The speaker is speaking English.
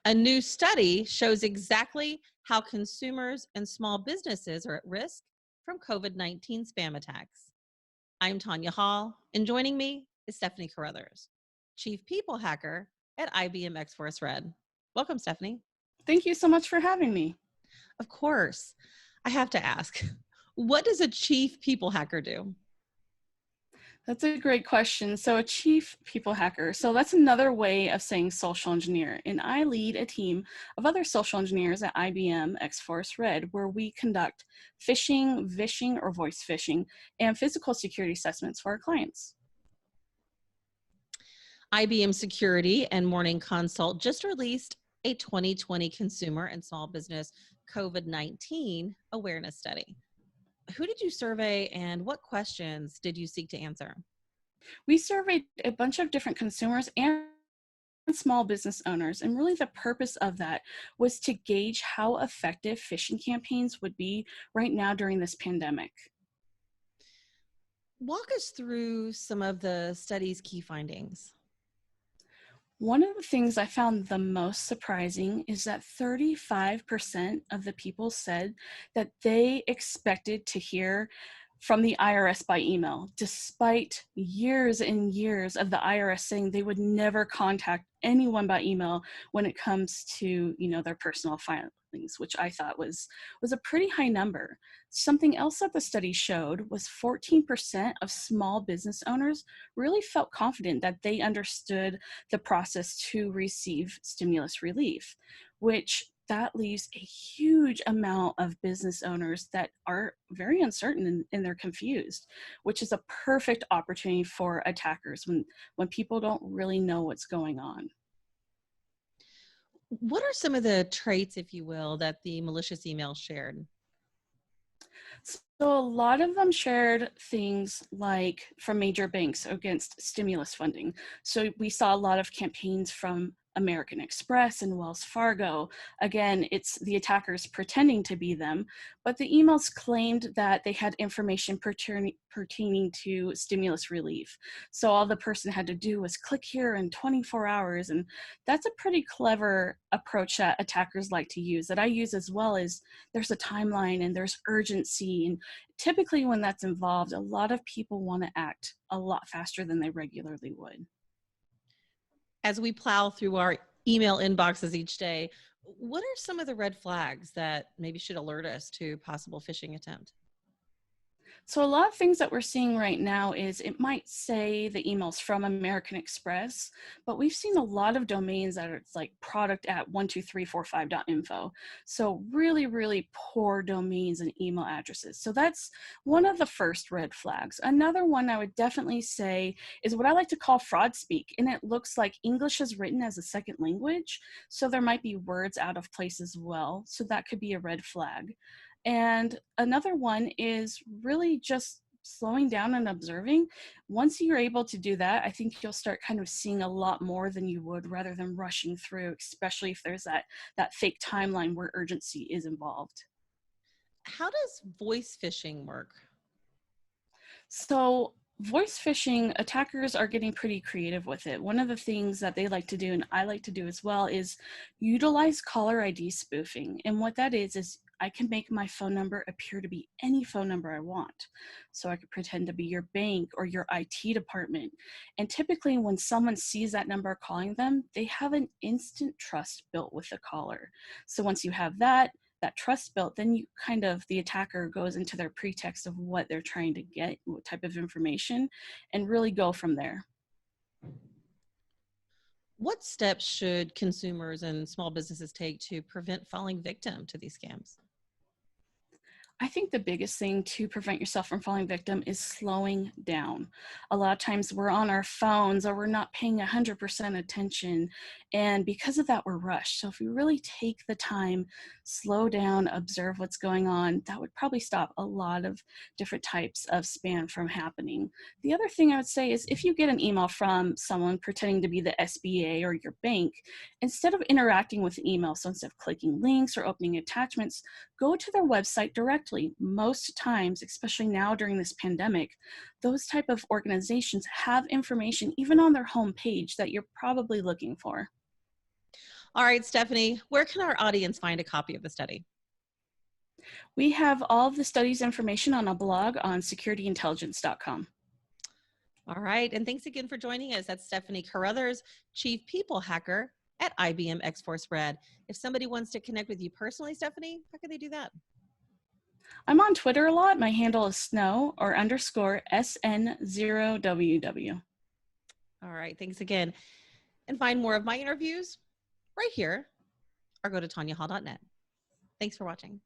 A new study shows exactly how consumers and small businesses are at risk from COVID-19 spam attacks. I'm Tonya Hall, and joining me is Stephanie Carruthers, Chief People Hacker at IBM X-Force Red. Welcome, Stephanie. Thank you so much for having me. Of course. I have to ask, what does a Chief People Hacker do? That's a great question. So a chief people hacker. So that's another way of saying social engineer. And I lead a team of other social engineers at IBM X-Force Red, where we conduct phishing, vishing, or voice phishing, and physical security assessments for our clients. IBM Security and Morning Consult just released a 2020 consumer and small business COVID-19 awareness study. Who did you survey and what questions did you seek to answer? We surveyed a bunch of different consumers and small business owners, and really the purpose of that was to gauge how effective phishing campaigns would be right now during this pandemic. Walk us through some of the study's key findings. One of the things I found the most surprising is that 35% of the people said that they expected to hear from the IRS by email, despite years and years of the IRS saying they would never contact anyone by email when it comes to, their personal filings, which I thought was a pretty high number. Something else that the study showed was 14% of small business owners really felt confident that they understood the process to receive stimulus relief, which that leaves a huge amount of business owners that are very uncertain and they're confused, which is a perfect opportunity for attackers when people don't really know what's going on. What are some of the traits, if you will, that the malicious email shared? So a lot of them shared things like from major banks against stimulus funding. So we saw a lot of campaigns from American Express and Wells Fargo. Again, it's the attackers pretending to be them, but the emails claimed that they had information pertaining to stimulus relief. So all the person had to do was click here in 24 hours. And that's a pretty clever approach that attackers like to use, that I use as well. Is there's a timeline and there's urgency. And typically when that's involved, a lot of people want to act a lot faster than they regularly would. As we plow through our email inboxes each day, what are some of the red flags that maybe should alert us to possible phishing attempt? So a lot of things that we're seeing right now is it might say the email's from American Express, but we've seen a lot of domains that it's like product@12345.info. So really, really poor domains and email addresses. So that's one of the first red flags. Another one I would definitely say is what I like to call fraud speak. And it looks like English is written as a second language. So there might be words out of place as well. So that could be a red flag. And another one is really just slowing down and observing. Once you're able to do that, I think you'll start kind of seeing a lot more than you would rather than rushing through, especially if there's that fake timeline where urgency is involved. How does voice phishing work? So voice phishing, attackers are getting pretty creative with it. One of the things that they like to do, and I like to do as well, is utilize caller ID spoofing. And what that is I can make my phone number appear to be any phone number I want. So I could pretend to be your bank or your IT department. And typically when someone sees that number calling them, they have an instant trust built with the caller. So once you have that trust built, then the attacker goes into their pretext of what they're trying to get, what type of information, and really go from there. What steps should consumers and small businesses take to prevent falling victim to these scams? I think the biggest thing to prevent yourself from falling victim is slowing down. A lot of times we're on our phones or we're not paying 100% attention. And because of that, we're rushed. So if we really take the time, slow down, observe what's going on, that would probably stop a lot of different types of spam from happening. The other thing I would say is if you get an email from someone pretending to be the SBA or your bank, instead of interacting with the email, so instead of clicking links or opening attachments, go to their website directly. Most times, especially now during this pandemic, those type of organizations have information even on their homepage that you're probably looking for. All right, Stephanie, where can our audience find a copy of the study? We have all of the study's information on a blog on securityintelligence.com. All right, and thanks again for joining us. That's Stephanie Carruthers, Chief People Hacker at IBM X-Force Red. If somebody wants to connect with you personally, Stephanie, how can they do that? I'm on Twitter a lot. My handle is snow_SN0WW. All right, thanks again. And find more of my interviews right here or go to tonyahall.net. Thanks for watching.